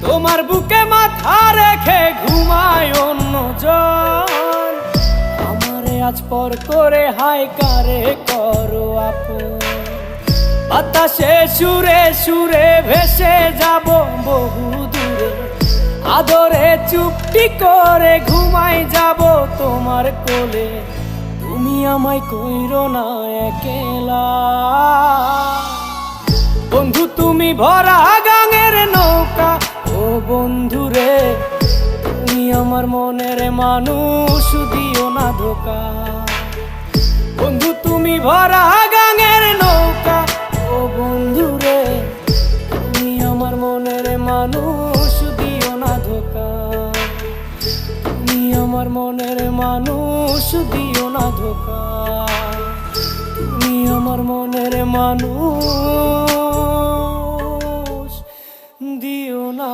তোমার বুকে মাথা রেখে ঘুমায় অন্যজন, আমারে আজ পর করে হায় কারে করো আপন। বাতাসে সুরে সুরে ভেসে যাব বহু দূরে, আদরে চুপটি করে ঘুমাই যাব তোমার কোলে। তুমি আমায় কইরো না একলা বন্ধু, তুমি ভরা গাঙের নৌকা। ও বন্ধু রে, তুমি আমার মনের মানুষ, দিও না ধোকা। বন্ধু তুমি ভরা গাঙের নৌকা। ও বন্ধু রে, তুমি আমার মনের মানুষ, দিও না ধোকা। তুমি আমার মনের মানুষ, দিও না ধোকা। তুমি আমার মনের মানুষ, দিও না।